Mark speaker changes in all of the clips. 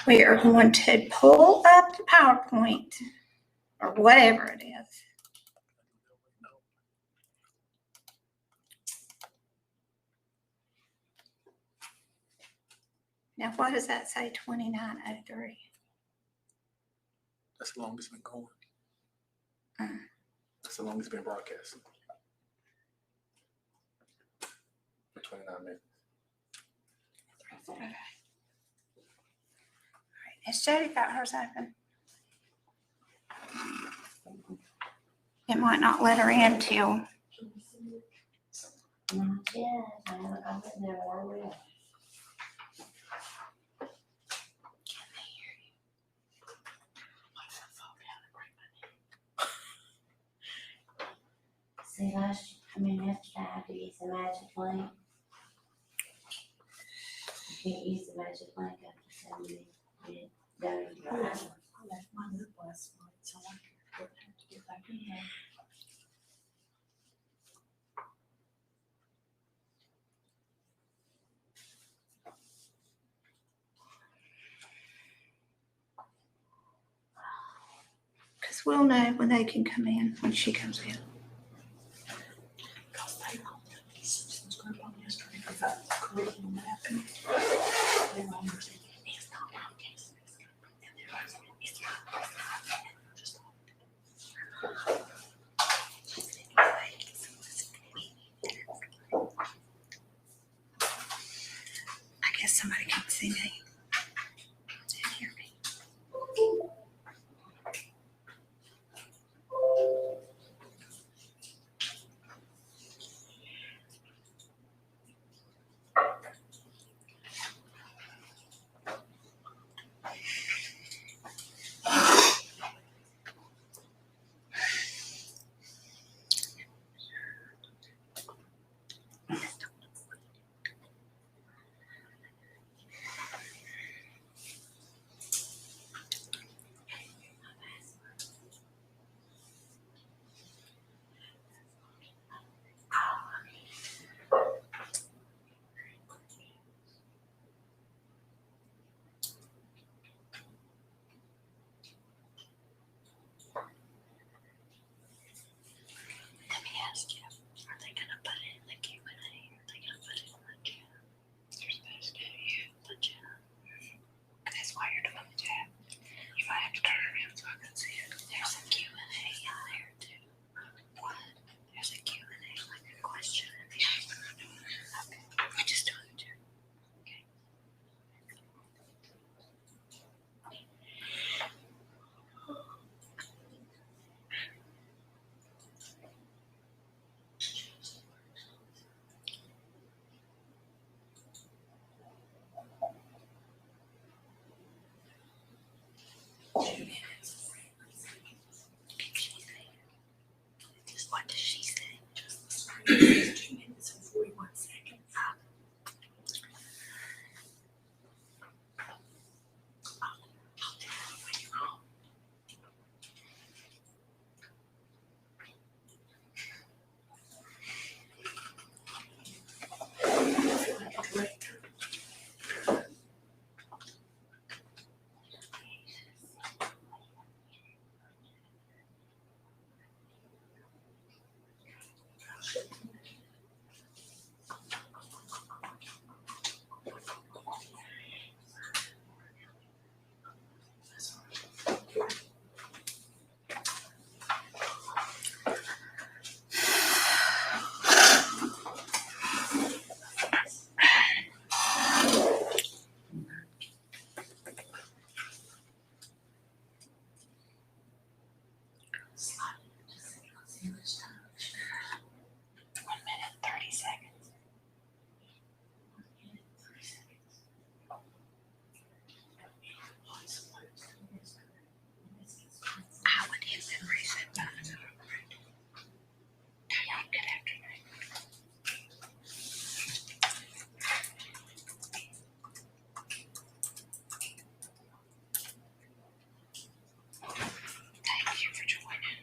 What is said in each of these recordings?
Speaker 1: We are going to pull up the PowerPoint or whatever it is. Now, what does that say, 2903?
Speaker 2: That's the longest it's been going. That's the longest it's been broadcast. For 29 minutes.
Speaker 1: Okay. All right. Has Jody got hers open? It might not let her in till.
Speaker 3: Yeah, I've been there already. See, yesterday I had to use the magic link. You can't use the magic link after 7 minutes.
Speaker 4: I left mine up last night, so I have to get back in there.
Speaker 1: Because we'll know when they can come in, when she comes in.
Speaker 4: Because they all did the Simpsons group on yesterday, because that curriculum happened. They were on there saying, it's not my case. And they're like, it's not. Just
Speaker 1: I guess somebody can see me and hear me.
Speaker 4: let me ask you, are they going to put it in the Q&A, or are they going to put it in the chat? You're supposed to, the chat. That's why you're doing the chat. You might have to turn around so I can see it. There's a Q&A in there too. What? There's a Q&A, like a question and the answer. Okay. I just doing the chat. Okay. Just what does she say? Just 2 minutes and 41 seconds. I'll tell you when you're home. I feel like a director. See how much time. 1 minute, 30 seconds. 1 minute, 30 seconds. I would hit the reset button. Good afternoon. Thank you for joining.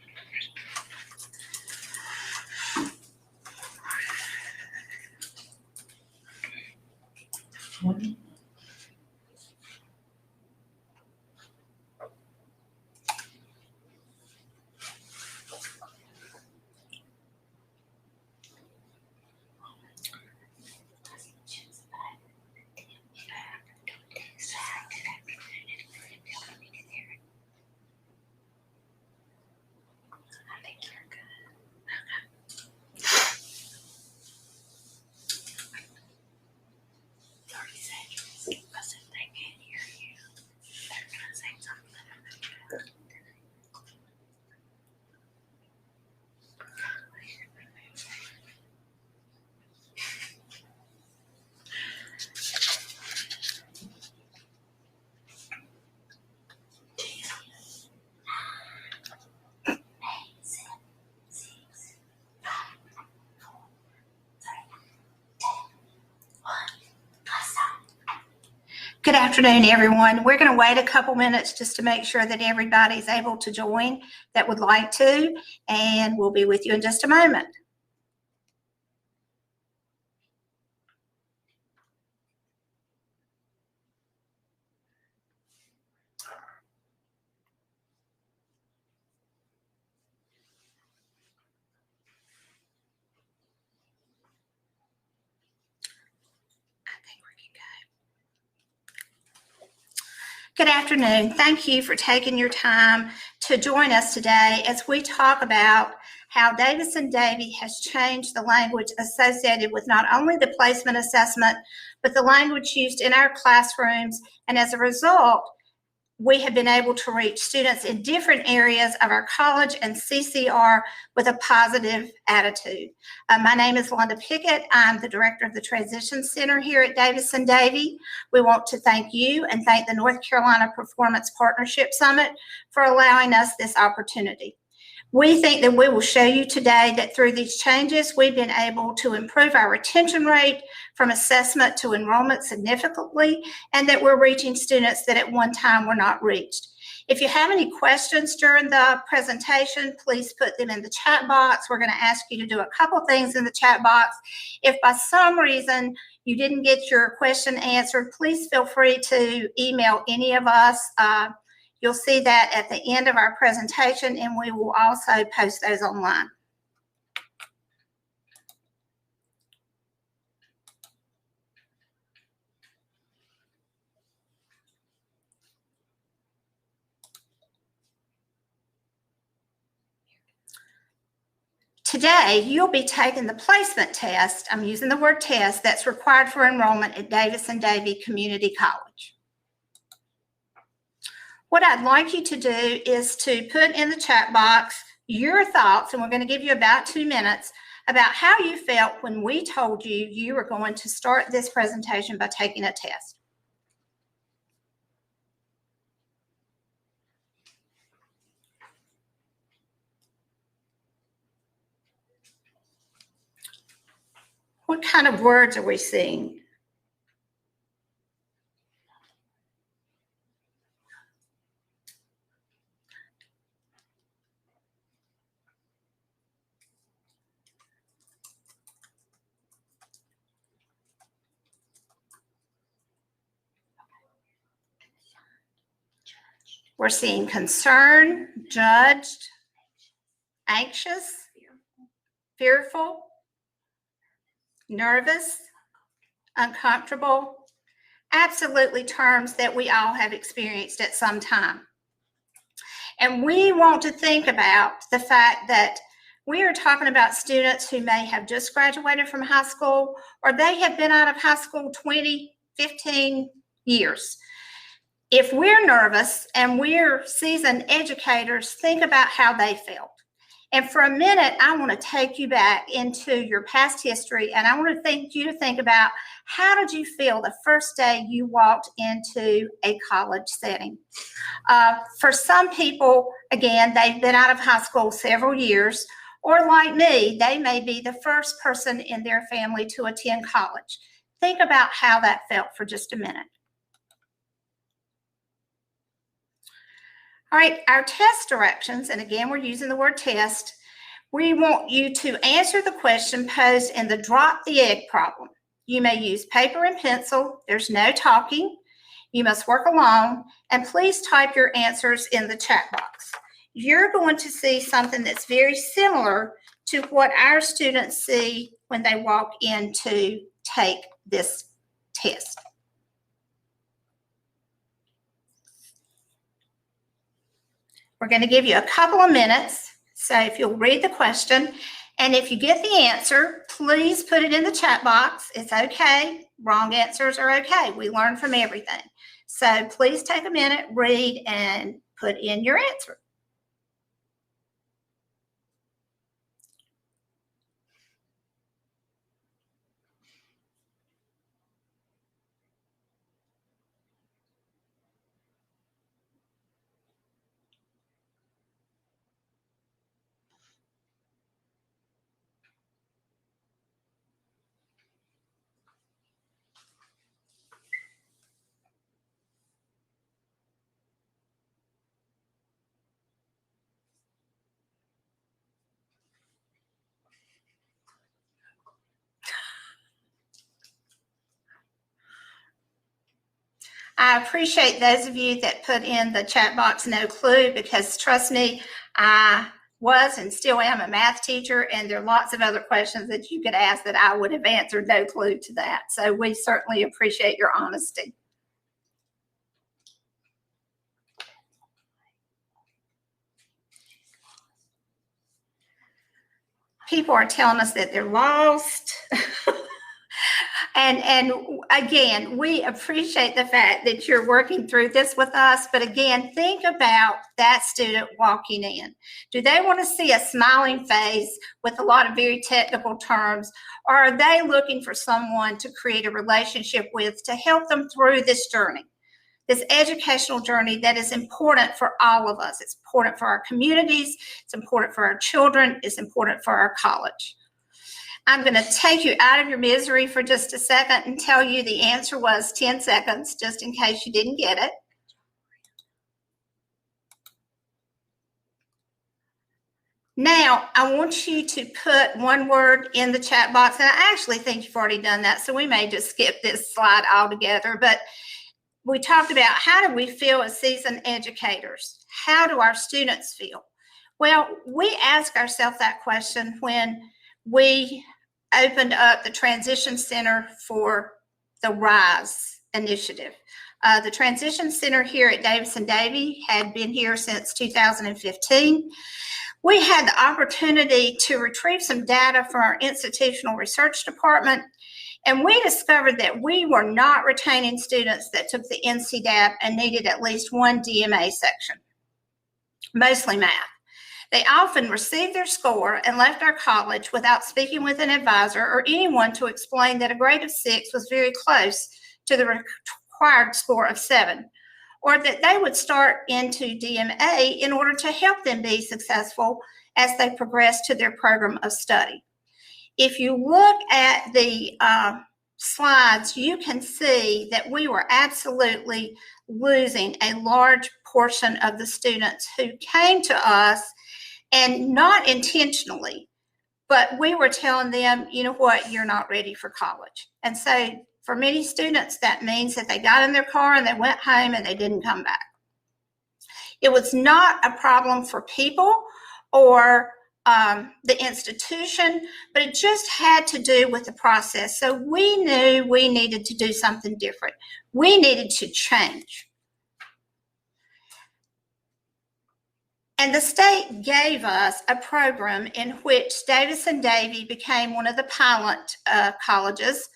Speaker 1: afternoon, everyone. We're going to wait a couple minutes just to make sure that everybody's able to join that would like to, and we'll be with you in just a moment. Good afternoon. Thank you for taking your time to join us today as we talk about how Davis-Davy has changed the language associated with not only the placement assessment, but the language used in our classrooms. And as a result, we have been able to reach students in different areas of our college and CCR with a positive attitude. My name is Londa Pickett. I'm the director of the Transition Center here at Davis-Davy. We want to thank you and thank the North Carolina Performance Partnership Summit for allowing us this opportunity. We think that we will show you today that through these changes, we've been able to improve our retention rate from assessment to enrollment significantly, and that we're reaching students that at one time were not reached. If you have any questions during the presentation, please put them in the chat box. We're going to ask you to do a couple things in the chat box. If by some reason you didn't get your question answered, please feel free to email any of us. You'll see that at the end of our presentation, and we will also post those online. Today, you'll be taking the placement test. I'm using the word test that's required for enrollment at Davis-Davy Community College. What I'd like you to do is to put in the chat box your thoughts, and we're going to give you about 2 minutes, about how you felt when we told you you were going to start this presentation by taking a test. What kind of words are we seeing? We're seeing concern, judged, anxious, fearful, nervous, uncomfortable. Absolutely terms that we all have experienced at some time. And we want to think about the fact that we are talking about students who may have just graduated from high school, or they have been out of high school 20, 15 years. If we're nervous and we're seasoned educators, think about how they felt. And for a minute, I want to take you back into your past history, and I want to think you to think about, how did you feel the first day you walked into a college setting? For some people, again, they've been out of high school several years, or like me, they may be the first person in their family to attend college. Think about how that felt for just a minute. All right, our test directions, and again, we're using the word test. We want you to answer the question posed in the drop the egg problem. You may use paper and pencil. There's no talking. You must work alone, and please type your answers in the chat box. You're going to see something that's very similar to what our students see when they walk in to take this test. We're going to give you a couple of minutes, so if you'll read the question, and if you get the answer, please put it in the chat box. It's okay. Wrong answers are okay. We learn from everything. So please take a minute, read, and put in your answer. I appreciate those of you that put in the chat box no clue, because trust me, I was and still am a math teacher, and there are lots of other questions that you could ask that I would have answered no clue to that. So we certainly appreciate your honesty. People are telling us that they're lost. And again, we appreciate the fact that you're working through this with us. But again, think about that student walking in. Do they want to see a smiling face with a lot of very technical terms, or are they looking for someone to create a relationship with to help them through this journey, this educational journey that is important for all of us? It's important for our communities. It's important for our children. It's important for our college. I'm going to take you out of your misery for just a second and tell you the answer was 10 seconds, just in case you didn't get it. Now, I want you to put one word in the chat box, and I actually think you've already done that, so we may just skip this slide altogether. But we talked about, how do we feel as seasoned educators? How do our students feel? Well, we ask ourselves that question when we opened up the Transition Center for the RISE initiative. The Transition Center here at Davis-Davy had been here since 2015. We had the opportunity to retrieve some data from our institutional research department, and we discovered that we were not retaining students that took the NCDAP and needed at least one DMA section, mostly math. They often received their score and left our college without speaking with an advisor or anyone to explain that a grade of 6 was very close to the required score of 7, or that they would start into DMA in order to help them be successful as they progress to their program of study. If you look at the slides, you can see that we were absolutely losing a large portion of the students who came to us, and not intentionally, but we were telling them, you know what, you're not ready for college. And so for many students, that means that they got in their car and they went home and they didn't come back. It was not a problem for people or the institution, but it just had to do with the process. So we knew we needed to do something different. We needed to change. And the state gave us a program in which Davis-Davy became one of the pilot colleges,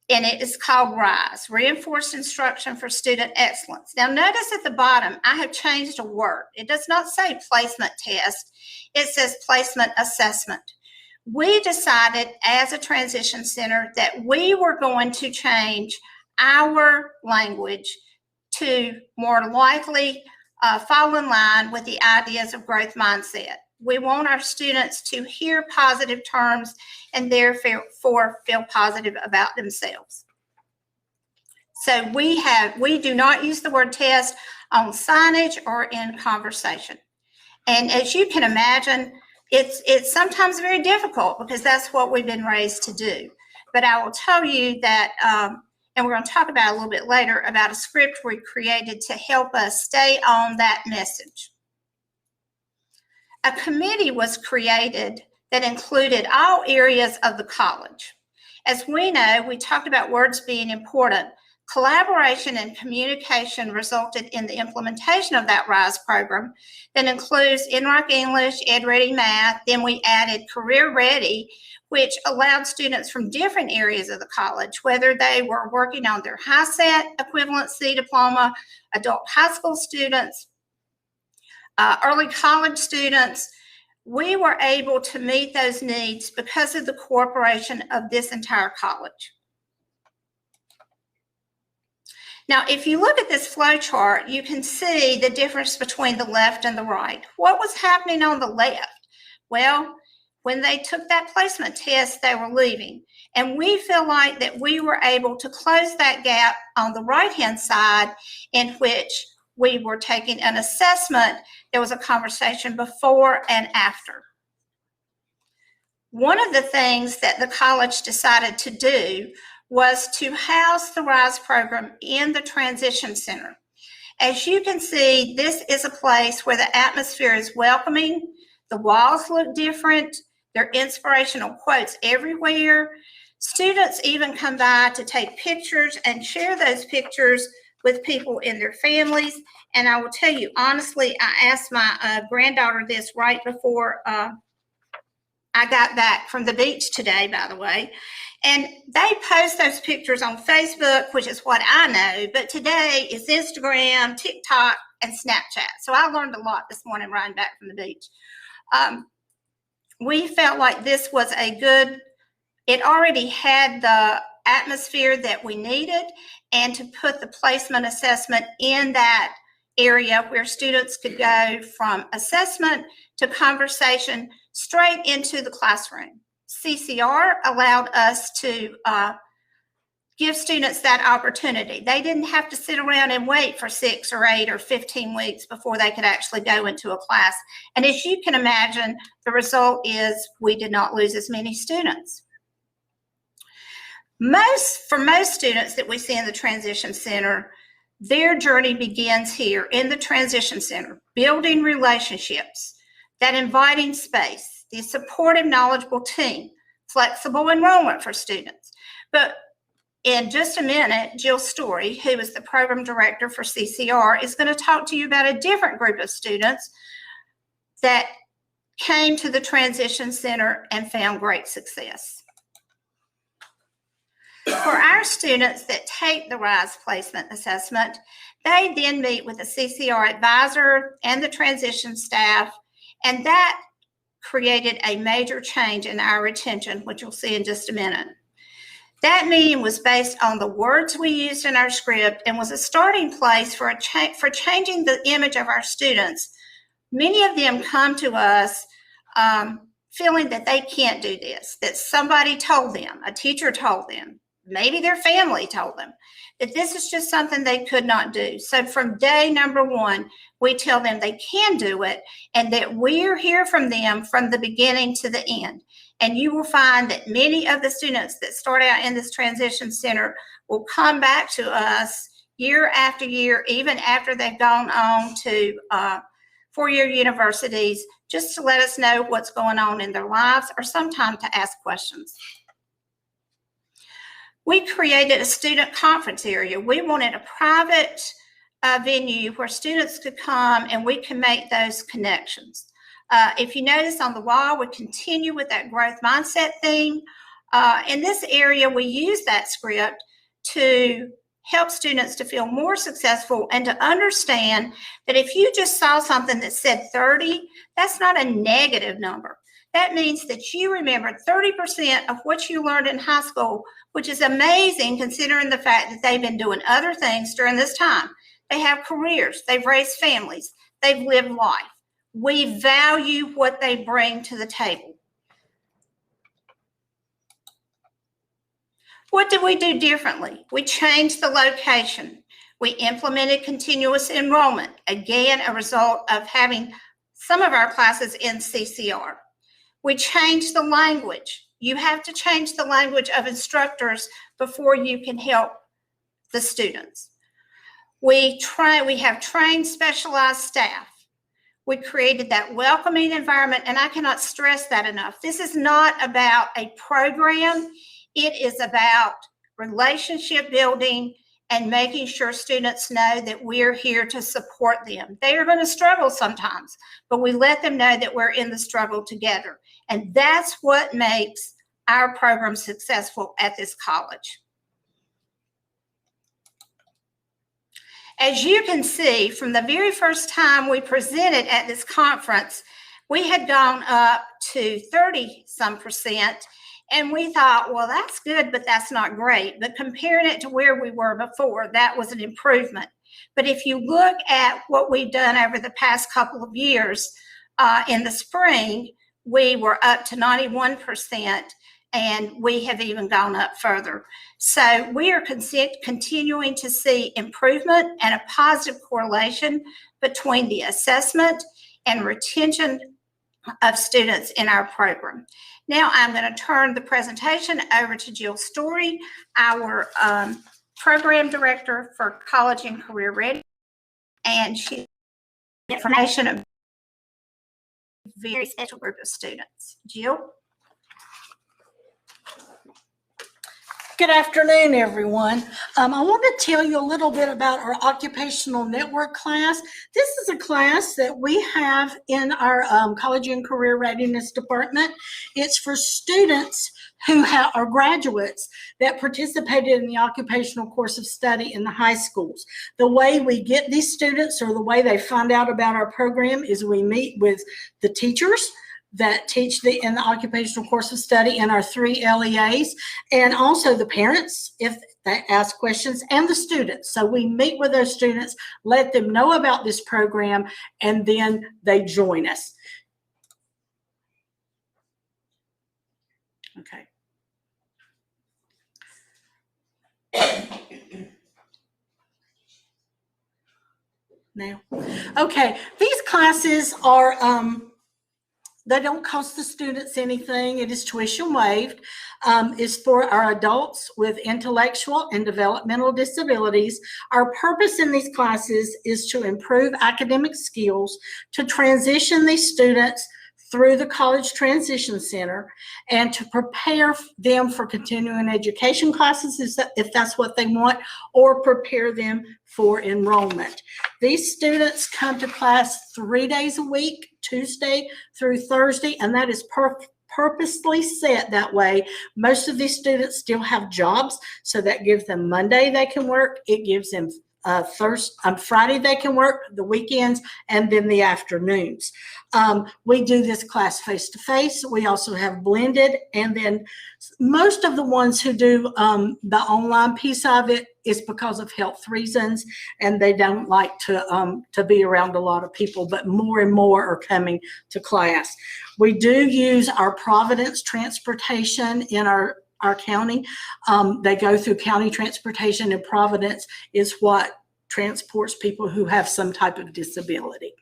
Speaker 1: and it is called RISE, Reinforced Instruction for Student Excellence. Now notice at the bottom, I have changed a word. It does not say placement test, it says placement assessment. We decided as a transition center that we were going to change our language to more likely fall in line with the ideas of growth mindset. We want our students to hear positive terms and therefore feel positive about themselves. So we do not use the word test on signage or in conversation. And as you can imagine, it's sometimes very difficult because that's what we've been raised to do. But I will tell you that and we're going to talk about a little bit later about a script we created to help us stay on that message. A committee was created that included all areas of the college. As we know, we talked about words being important. Collaboration and communication resulted in the implementation of that RISE program that includes NROC English, Ed Ready Math. Then we added Career Ready, which allowed students from different areas of the college, whether they were working on their HiSET equivalency diploma, adult high school students, early college students, we were able to meet those needs because of the cooperation of this entire college. Now, if you look at this flow chart, you can see the difference between the left and the right. What was happening on the left? Well, when they took that placement test, they were leaving. And we feel like that we were able to close that gap on the right-hand side, in which we were taking an assessment. There was a conversation before and after. One of the things that the college decided to do was to house the RISE program in the Transition Center. As you can see, this is a place where the atmosphere is welcoming. The walls look different. There are inspirational quotes everywhere. Students even come by to take pictures and share those pictures with people in their families. And I will tell you, honestly, I asked my granddaughter this right before I got back from the beach today, by the way. And they post those pictures on Facebook, which is what I know. But today is Instagram, TikTok, and Snapchat. So I learned a lot this morning riding back from the beach. We felt like this was it already had the atmosphere that we needed, and to put the placement assessment in that area where students could go from assessment to conversation straight into the classroom. CCR allowed us to give students that opportunity. They didn't have to sit around and wait for 6 or 8 or 15 weeks before they could actually go into a class. And as you can imagine, the result is we did not lose as many students. For most students that we see in the Transition Center, their journey begins here in the Transition Center, building relationships, that inviting space, the supportive, knowledgeable team, flexible enrollment for students. But in just a minute, Jill Story, who is the program director for CCR, is going to talk to you about a different group of students that came to the Transition Center and found great success. For our students that take the RISE placement assessment, they then meet with a CCR advisor and the transition staff, and that created a major change in our retention, which you'll see in just a minute. That meeting was based on the words we used in our script and was a starting place for changing the image of our students. Many of them come to us feeling that they can't do this, that somebody told them, a teacher told them, maybe their family told them that this is just something they could not do. So from day number 1, we tell them they can do it and that we're here from them from the beginning to the end. And you will find that many of the students that start out in this Transition Center will come back to us year after year, even after they've gone on to four-year universities, just to let us know what's going on in their lives or sometimes to ask questions. We created a student conference area. We wanted a private venue where students could come and we can make those connections. If you notice on the wall, we continue with that growth mindset theme. In this area, we use that script to help students to feel more successful and to understand that if you just saw something that said 30, that's not a negative number. That means that you remembered 30% of what you learned in high school, which is amazing considering the fact that they've been doing other things during this time. They have careers, they've raised families, they've lived life. We value what they bring to the table. What did we do differently? We changed the location. We implemented continuous enrollment, again, a result of having some of our classes in CCR. We changed the language. You have to change the language of instructors before you can help the students. We have trained specialized staff. We created that welcoming environment, and I cannot stress that enough. This is not about a program. It is about relationship building and making sure students know that we're here to support them. They are going to struggle sometimes, but we let them know that we're in the struggle together. And that's what makes our program successful at this college. As you can see, from the very first time we presented at this conference, we had gone up to 30-some%, and we thought, well, that's good, but that's not great. But comparing it to where we were before, that was an improvement. But if you look at what we've done over the past couple of years, in the spring, we were up to 91%, and we have even gone up further. So we are continuing to see improvement and a positive correlation between the assessment and retention of students in our program. Now I'm going to turn the presentation over to Jill Story, our program director for college and career readiness, and she information of a very special group of students. Jill?
Speaker 5: Good afternoon, everyone. I want to tell you a little bit about our Occupational Network class. This is a class that we have in our College and Career Readiness Department. It's for students who are graduates that participated in the occupational course of study in the high schools. The way we get these students, or the way they find out about our program, is we meet with the teachers that teach in the occupational course of study in our 3 LEAs, and also the parents if they ask questions, and the students. So we meet with those students, let them know about this program, and then they join us. Okay. Now, okay, these classes are they don't cost the students anything. It is tuition waived. It's for our adults with intellectual and developmental disabilities. Our purpose in these classes is to improve academic skills, to transition these students through the College Transition Center, and to prepare them for continuing education classes if that's what they want, or prepare them for enrollment. These students come to class 3 days a week, Tuesday through Thursday, and that is purposely set that way. Most of these students still have jobs, so that gives them Monday they can work. It gives them Friday they can work, the weekends, and then the afternoons. We do this class face-to-face. We also have blended, and then most of the ones who do the online piece of it is because of health reasons, and they don't like to be around a lot of people, but more and more are coming to class. We do use our Providence transportation in our county. They go through county transportation, and Providence is what transports people who have some type of disability.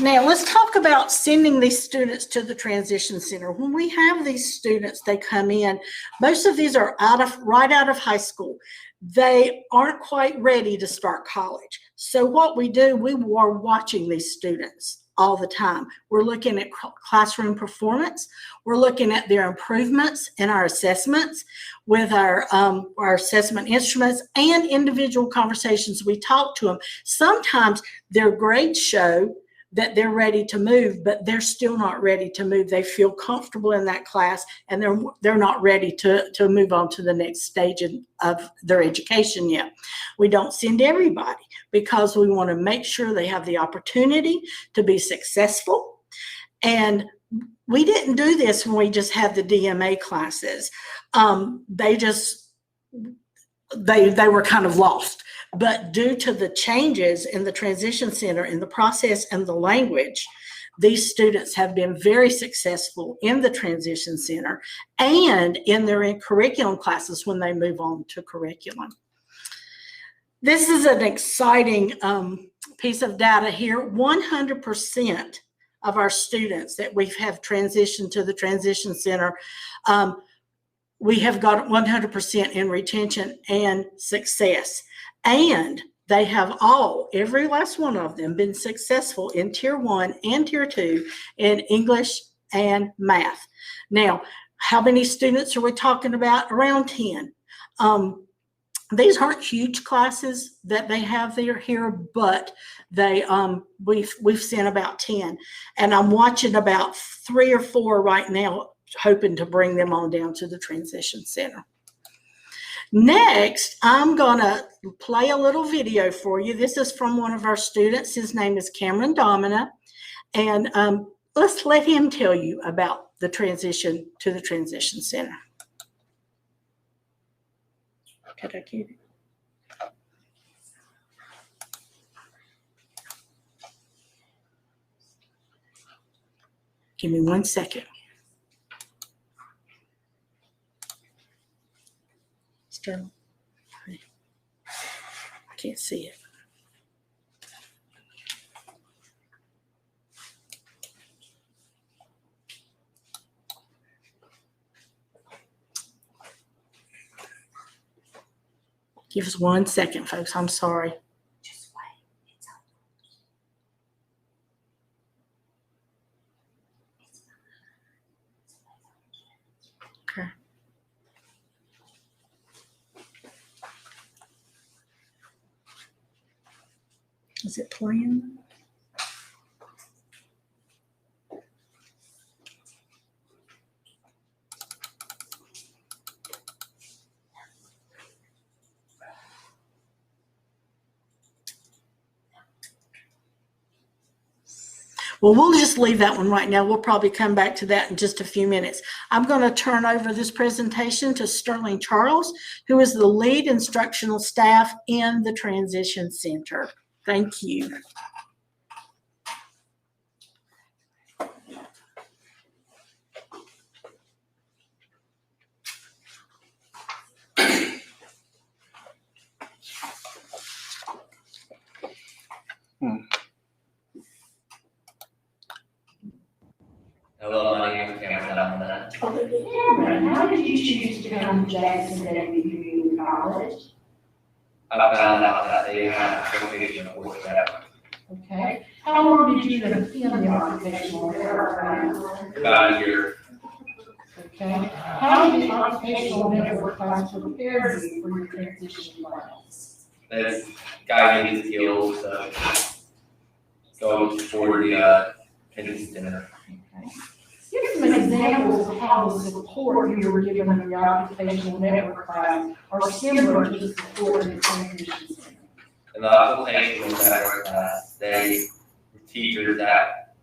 Speaker 5: Now, let's talk about sending these students to the Transition Center. When we have these students, they come in, most of these are right out of high school. They aren't quite ready to start college. So what we do, we are watching these students all the time. We're looking at classroom performance. We're looking at their improvements in our assessments with our assessment instruments and individual conversations. We talk to them. Sometimes their grades show that they're ready to move, but they're still not ready to move. They feel comfortable in that class, and they're not ready to move on to the next stage of their education yet. We don't send everybody because we want to make sure they have the opportunity to be successful. And we didn't do this when we just had the DMA classes. They were kind of lost. But due to the changes in the Transition Center, in the process and the language, these students have been very successful in the Transition Center and in their curriculum classes when they move on to curriculum. This is an exciting piece of data here. 100% of our students that we have transitioned to the Transition Center, we have got 100% in retention and success. And they have every last one of them, been successful in Tier 1 and Tier 2 in English and math. Now, how many students are we talking about? Around 10. These aren't huge classes that they have here, but we've sent about 10. And I'm watching about 3 or 4 right now, hoping to bring them on down to the Transition Center. Next, I'm gonna play a little video for you. This is from one of our students. His name is Cameron Domina, and let's let him tell you about the transition to the Transition Center. Could I get it? Give me 1 second. Sterling, I can't see it. Give us 1 second, folks. I'm sorry.
Speaker 1: Just wait. It's on.
Speaker 5: Okay. Is it playing? Well, we'll just leave that one right now. We'll probably come back to that in just a few minutes. I'm going to turn over this presentation to Sterling Charles, who is the lead instructional staff in the Transition Center. Thank you.
Speaker 6: Hello, my name is Cameron.
Speaker 3: Cameron, how did you choose to come to Jackson David Community College?
Speaker 6: I found out that they have a vocational course that
Speaker 3: Okay. How long did you attend the occupational network?
Speaker 6: about a year.
Speaker 3: Okay. How did the occupational network class prepare you for your transition plans?
Speaker 6: That's guiding the skills go toward the Pension Center.
Speaker 3: Okay. Give some examples of how the support you were given in the occupational network class are similar to the support in the transition center.
Speaker 6: In the occupational network class, they were teachers that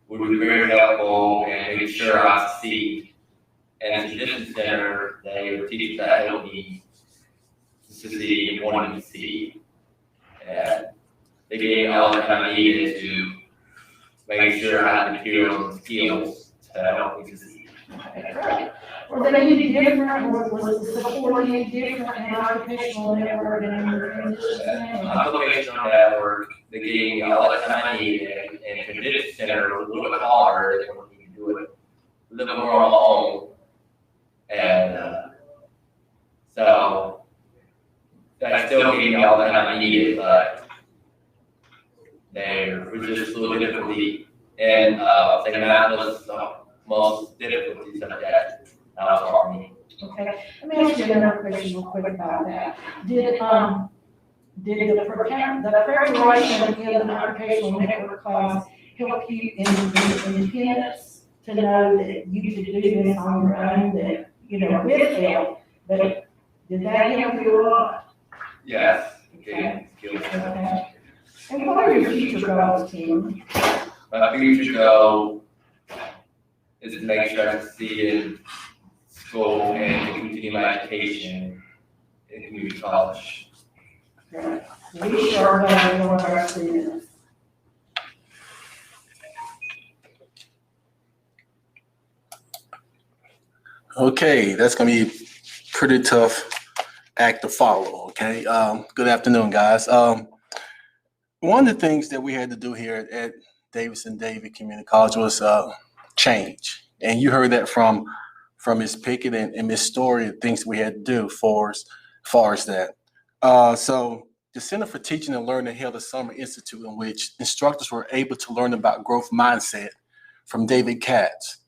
Speaker 6: would be very helpful and make sure I succeed. And in the Pension Center, they were teachers that helped me succeed and wanted to succeed. And they gave me all the time I needed to make sure I had the materials and skills to help me succeed.
Speaker 3: Okay, great. Were they any different, or was the support any different in occupational network and in the transition center?
Speaker 6: Occupational network, they gave me all the time I needed, and Condition Center was a little bit harder. They wanted me to do it a little bit more on my own. And so that still gave me all the time I needed, but there was just a little difficulty. And say math was the most difficult subject that was hard for me.
Speaker 3: Okay, let me ask you another question real quick about that. Did the preparation in the occupational network class help you in independence to know that you could do this on your own, that, you know, with help, but did that help you a lot?
Speaker 6: Yes, getting skills.
Speaker 3: Okay. And what are your future goals, Tim?
Speaker 6: My future goal is to make sure I succeed in school and to continue my education in community college.
Speaker 3: We sure are going to want our students.
Speaker 2: Okay, that's gonna be a pretty tough act to follow, okay? Good afternoon, guys. One of the things that we had to do here at Davidson David Community College was change. And you heard that from Ms. Pickett and Ms. Story, the things we had to do for as far as that. So the Center for Teaching and Learning held a summer institute in which instructors were able to learn about growth mindset from David Katz.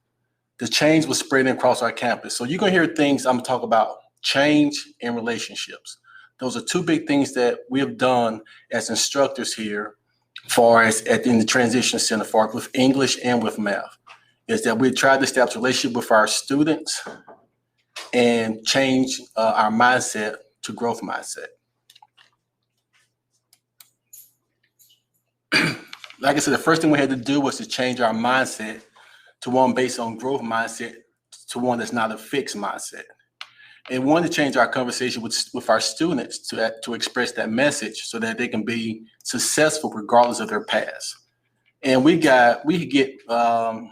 Speaker 2: The change was spreading across our campus. So you're gonna hear things I'm gonna talk about: change and relationships. Those are two big things that we have done as instructors here, far as in the Transition Center, for with English and with math, is that we tried to establish a relationship with our students and change our mindset to growth mindset. Like I said, the first thing we had to do was to change our mindset to one based on growth mindset to one that's not a fixed mindset. And we wanted to change our conversation with our students to express that message so that they can be successful regardless of their past. And we could get a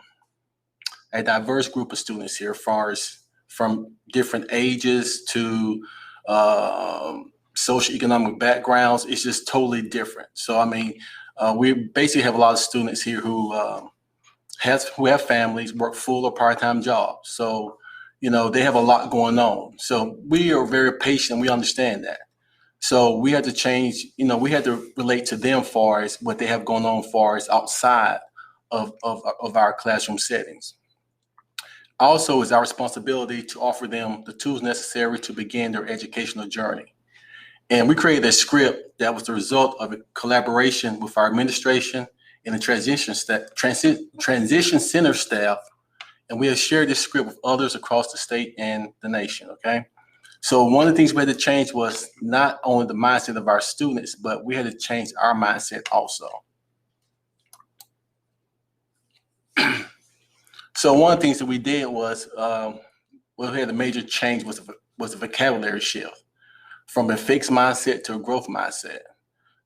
Speaker 2: diverse group of students here, from different ages to socioeconomic backgrounds. It's just totally different. So, I mean, we basically have a lot of students here who have families, work full or part-time jobs. So, you know, they have a lot going on. So we are very patient. We understand that. So we had to change, we had to relate to them far as what they have going on far as outside of our classroom settings. Also, it's our responsibility to offer them the tools necessary to begin their educational journey. And we created a script that was the result of a collaboration with our administration and the transition center staff. And we have shared this script with others across the state and the nation, okay? So one of the things we had to change was not only the mindset of our students, but we had to change our mindset also. So one of the things that we did was, we had a major change was a vocabulary shift from a fixed mindset to a growth mindset.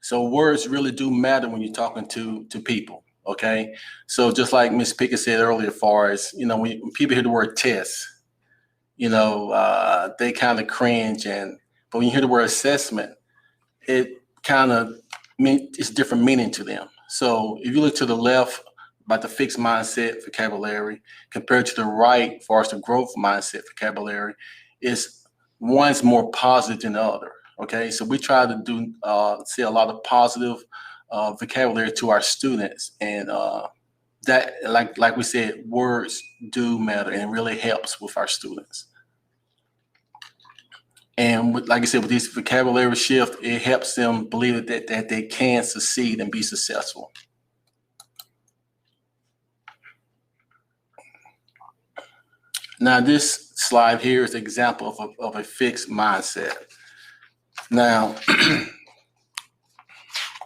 Speaker 2: So words really do matter when you're talking to people, okay? So just like Ms. Pickett said earlier, as far as, when people hear the word test, they kind of cringe, but when you hear the word assessment, it kind of it's different meaning to them. So if you look to the left about the fixed mindset vocabulary compared to the right as far as the growth mindset vocabulary, one's more positive than the other. Okay, so we try to say a lot of positive vocabulary to our students, and that, like we said, words do matter, and it really helps with our students. And like I said, with this vocabulary shift, it helps them believe that they can succeed and be successful. Now, this slide here is an example of a fixed mindset. Now,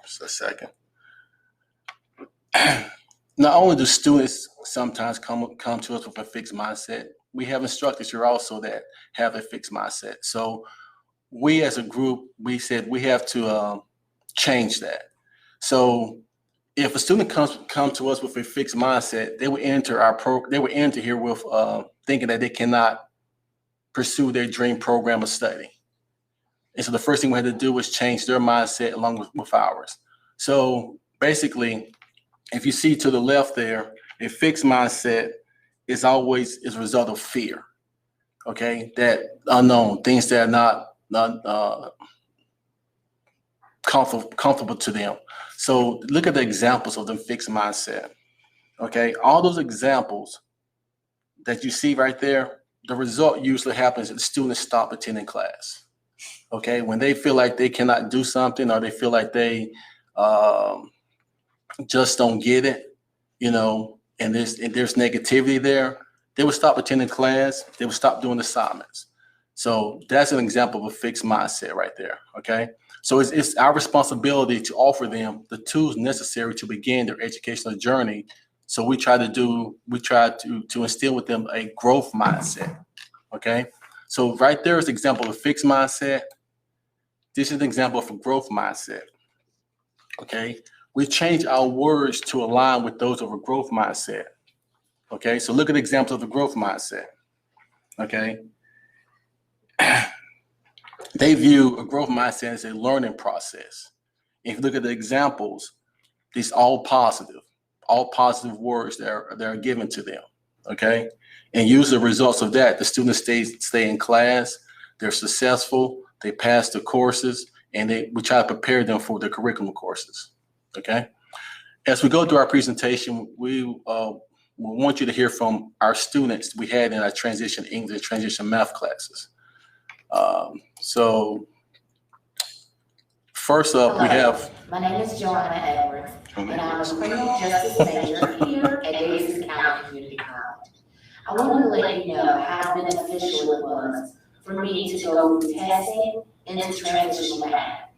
Speaker 2: just a second. Not only do students sometimes come to us with a fixed mindset, we have instructors here also that have a fixed mindset. So we as a group, we said we have to change that. So if a student come to us with a fixed mindset, they would enter here with thinking that they cannot pursue their dream program of study. And so the first thing we had to do was change their mindset along with ours. So basically, if you see to the left there, a fixed mindset is always a result of fear. Okay, that unknown, things that are not comfortable to them. So look at the examples of the fixed mindset. Okay, all those examples that you see right there, the result usually happens that the students stop attending class. Okay, when they feel like they cannot do something, or they feel like they just don't get it, and there's negativity there, they would stop attending class. They would stop doing assignments. So that's an example of a fixed mindset right there. Okay, so it's our responsibility to offer them the tools necessary to begin their educational journey. So we try to instill with them a growth mindset. Okay, so right there is an example of a fixed mindset. This is an example of a growth mindset. Okay, we change our words to align with those of a growth mindset. Okay, so look at examples of the growth mindset. Okay, they view a growth mindset as a learning process. If you look at the examples, these all positive words that are given to them. Okay, and use the results of that. The students stay in class, they're successful, they pass the courses, and we try to prepare them for the curriculum courses. Okay, as we go through our presentation, we want you to hear from our students we had in our transition English, transition math classes. So first up, we have.
Speaker 7: My name is Joanna Edwards, and I'm a criminal justice major here at Davidson County Community College. I wanted to let you know how beneficial it was for me to go from testing into transitional math.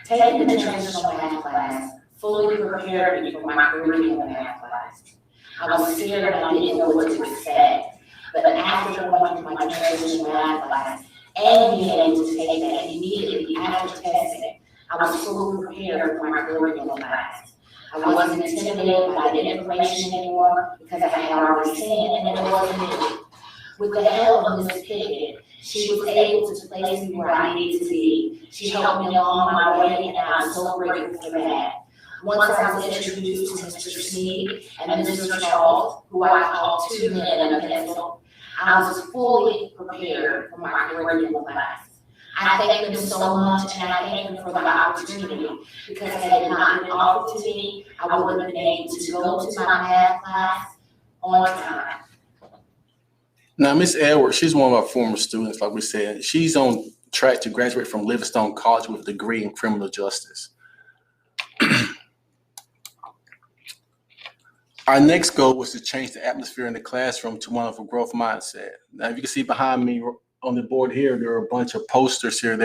Speaker 7: Taking the transitional math class fully prepared me for my curriculum math class. I was scared and I didn't know what to expect, but after going through my transitional math class and being able to take that immediately after testing, I was fully prepared for my curriculum class. I wasn't intimidated by the information anymore because I had already seen it and it wasn't new. With the help of Ms. Pickett, she was able to place me where I needed to be. She helped me along my way, and I'm so grateful for that. Once I was introduced to Mr. Sneed and Mr. Charles, who I called two men and a pencil, I was fully prepared for my curriculum class. I thank them so much, and I thank them for the opportunity, because had it not been offered to me, I wouldn't have been able to go to my math class on time.
Speaker 2: Now, Miss Edwards, she's one of our former students, like we said. She's on track to graduate from Livingstone College with a degree in criminal justice. Our next goal was to change the atmosphere in the classroom to one of a growth mindset. Now, if you can see behind me on the board here, there are a bunch of posters here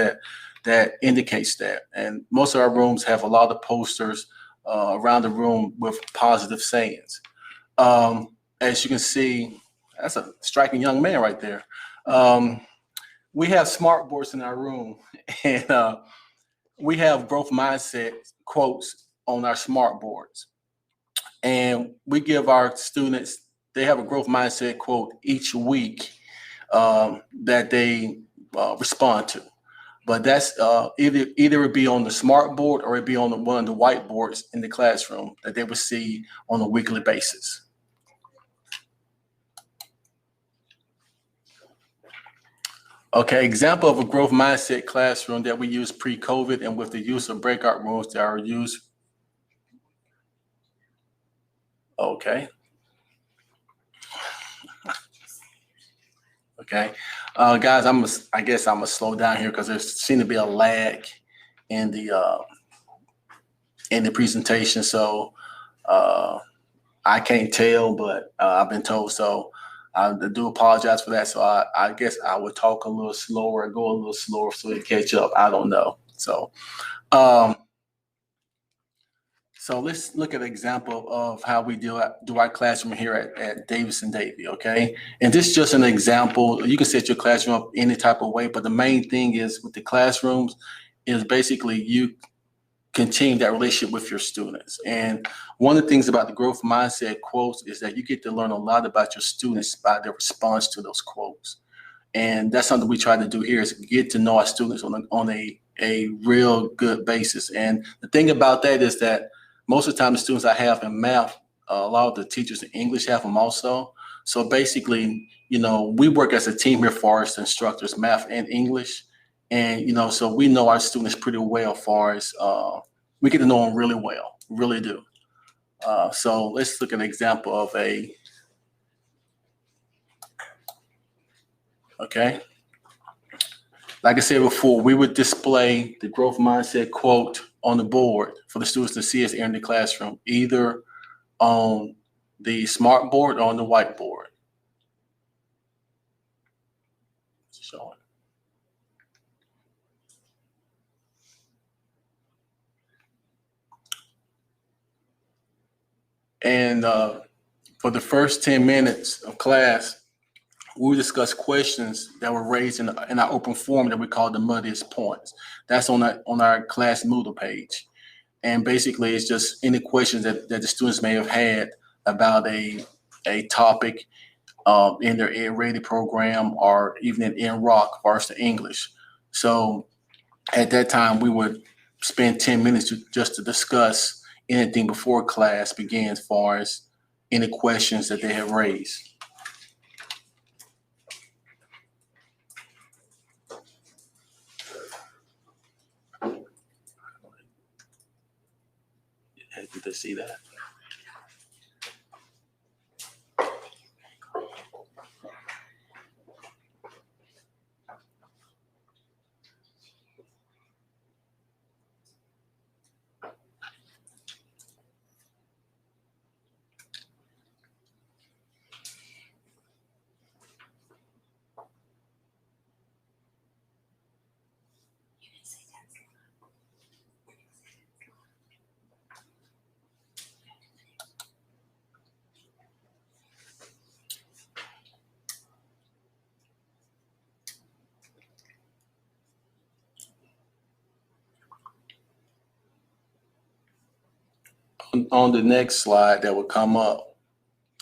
Speaker 2: that indicates that. And most of our rooms have a lot of posters around the room with positive sayings. As you can see, that's a striking young man right there. We have smart boards in our room, and we have growth mindset quotes on our smart boards. And we give our students, they have a growth mindset quote each week that they respond to. But that's either it be on the smart board or it be on one of the whiteboards in the classroom that they would see on a weekly basis. Okay, example of a growth mindset classroom that we use pre-COVID and with the use of breakout rooms that are used. Okay. Okay, guys, I guess I'm gonna slow down here because there seems to be a lag in the presentation. So I can't tell, but I've been told so. I do apologize for that. So I guess I would talk a little slower, go a little slower so we catch up. I don't know. So so let's look at an example of how we do our classroom here at Davis and Davie, okay? And this is just an example. You can set your classroom up any type of way, but the main thing is with the classrooms is basically you continue that relationship with your students. And one of the things about the growth mindset quotes is that you get to learn a lot about your students by their response to those quotes. And that's something we try to do here is get to know our students on a real good basis. And the thing about that is that most of the time the students I have in math, a lot of the teachers in English have them also. So basically, you know, we work as a team here for our instructors, math and English. And, you know, so we know our students pretty well as far as we get to know them really well, really do. So let's look at an example of okay. Like I said before, we would display the growth mindset quote on the board for the students to see us in the classroom, either on the smart board or on the whiteboard. So, and for the first 10 minutes of class, we will discuss questions that were raised in our open forum that we call the muddiest points. That's on our class Moodle page. And basically, it's just any questions that the students may have had about a topic in their Ed Ready program or even in Rock or the English. So at that time, we would spend 10 minutes just to discuss anything before class begins as far as any questions that they have raised. Did they see that? On the next slide that will come up,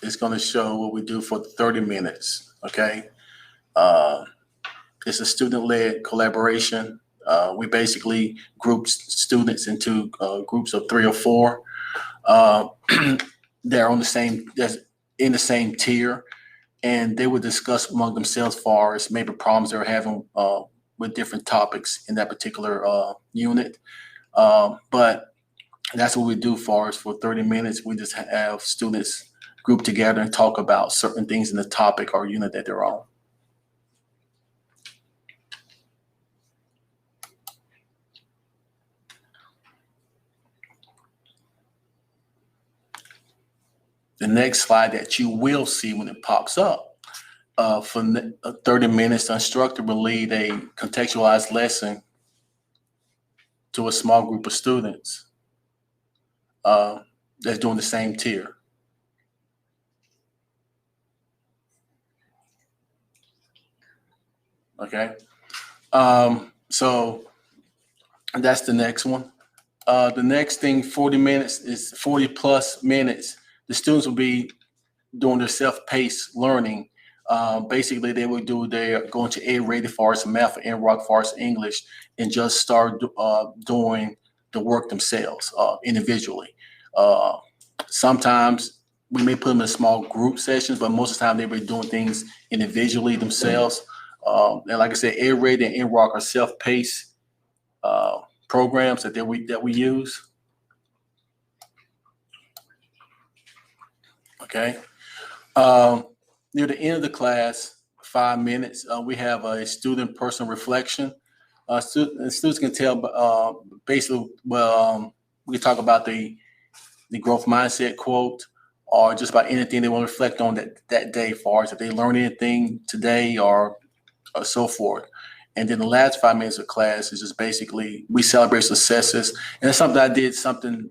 Speaker 2: it's going to show what we do for 30 minutes, okay? It's a student-led collaboration. We basically group students into groups of 3 or 4. They're in the same tier, and they would discuss among themselves as far as maybe problems they're having with different topics in that particular unit. But that's what we do for 30 minutes. We just have students group together and talk about certain things in the topic or unit that they're on. The next slide that you will see when it pops up, for 30 minutes, the instructor will lead a contextualized lesson to a small group of students that's doing the same tier. Okay, so that's the next one. The next thing, 40 minutes, is 40 plus minutes. The students will be doing their self-paced learning. Basically, they will do their going to A-rated as far as math, NROC as far as English, and just start doing the work themselves individually. Sometimes we may put them in small group sessions, but most of the time they be doing things individually themselves. And like I said, A-rated and NROC are self-paced programs that we use. Okay. Near the end of the class, 5 minutes, we have a student personal reflection. Students can tell basically, we can talk about the growth mindset quote, or just about anything they want to reflect on that day, as far as if they learned anything today or so forth. And then the last 5 minutes of class is just basically we celebrate successes. And it's something I did something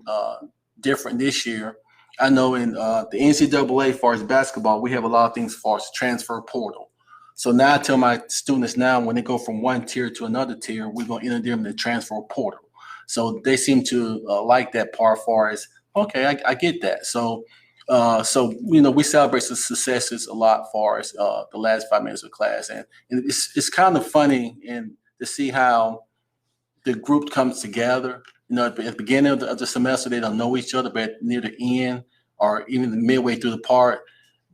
Speaker 2: different this year. I know in the NCAA, as far as basketball, we have a lot of things as far as transfer portal. So now I tell my students now, when they go from one tier to another tier, we're going to enter them in the transfer portal. So they seem to like that part as far as, okay, I get that. So we celebrate the successes a lot as far as the last 5 minutes of class. And it's kind of funny and to see how the group comes together. At the beginning of the semester, they don't know each other, but near the end or even midway through the part,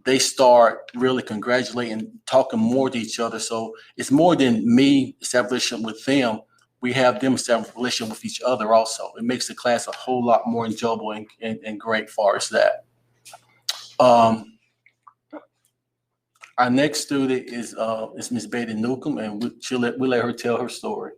Speaker 2: they start really congratulating, talking more to each other. So it's more than me establishing with them. We have them establish a relationship with each other also. It makes the class a whole lot more enjoyable and great as far as that. Our next student is Miss Betty Newcomb, and we'll let her tell her story.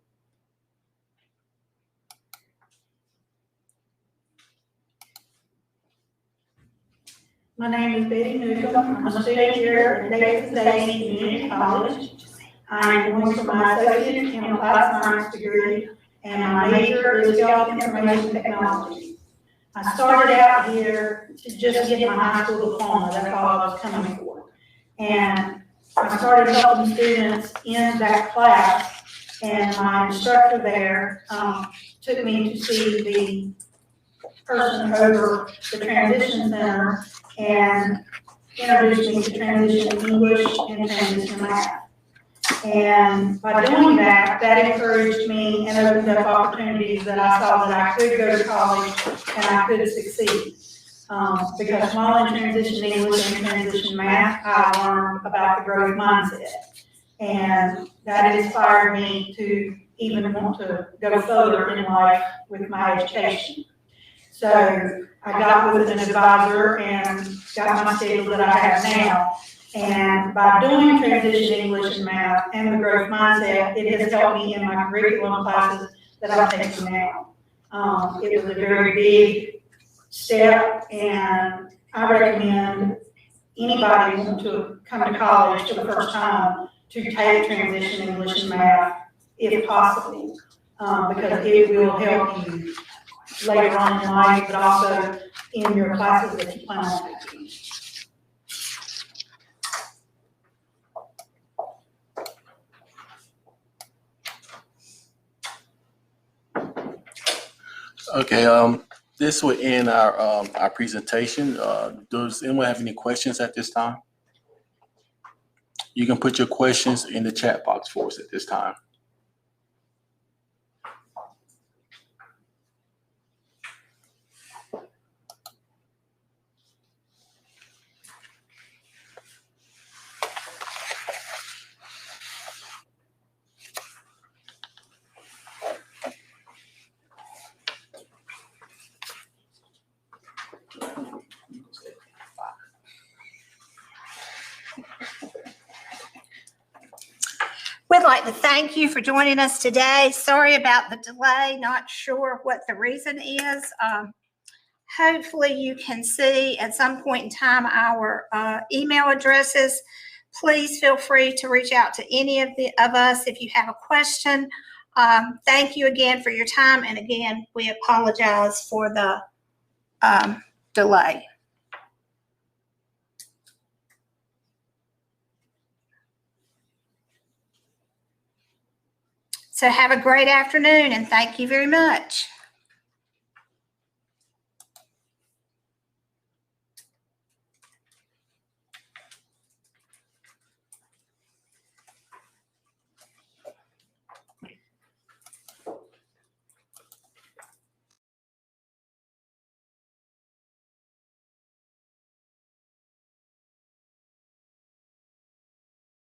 Speaker 8: My name is Betty Newcomb. I'm a student here at Davis Community College. I'm going for my associate in applied science degree, and my major is health information technology. I started out here to just get my high school diploma. That's all I was coming for. And I started helping students in that class, and my instructor there took me to see the person over the transition center and introduced me to transition English and transition math. And by doing that, that encouraged me and opened up opportunities that I saw that I could go to college and I could succeed. Because while in transition English and transition math, I learned about the growth mindset. And that inspired me to even want to go further in life with my education. So I got with an advisor and got my schedule that I have now. And by doing transition English and math and the growth mindset, it has helped me in my curriculum classes that I'm taking now. It was a very big step, and I recommend anybody who wants to come to college for the first time to take transition English and math if possible, because it will help you later on in life, but also in your classes that you plan on taking.
Speaker 2: Okay, this will end our presentation. Does anyone have any questions at this time? You can put your questions in the chat box for us at this time.
Speaker 1: We'd like to thank you for joining us today. Sorry about the delay, not sure what the reason is. Hopefully you can see at some point in time our email addresses. Please feel free to reach out to any of us if you have a question. Thank you again for your time, and again, we apologize for the delay. So have a great afternoon, and thank you very much.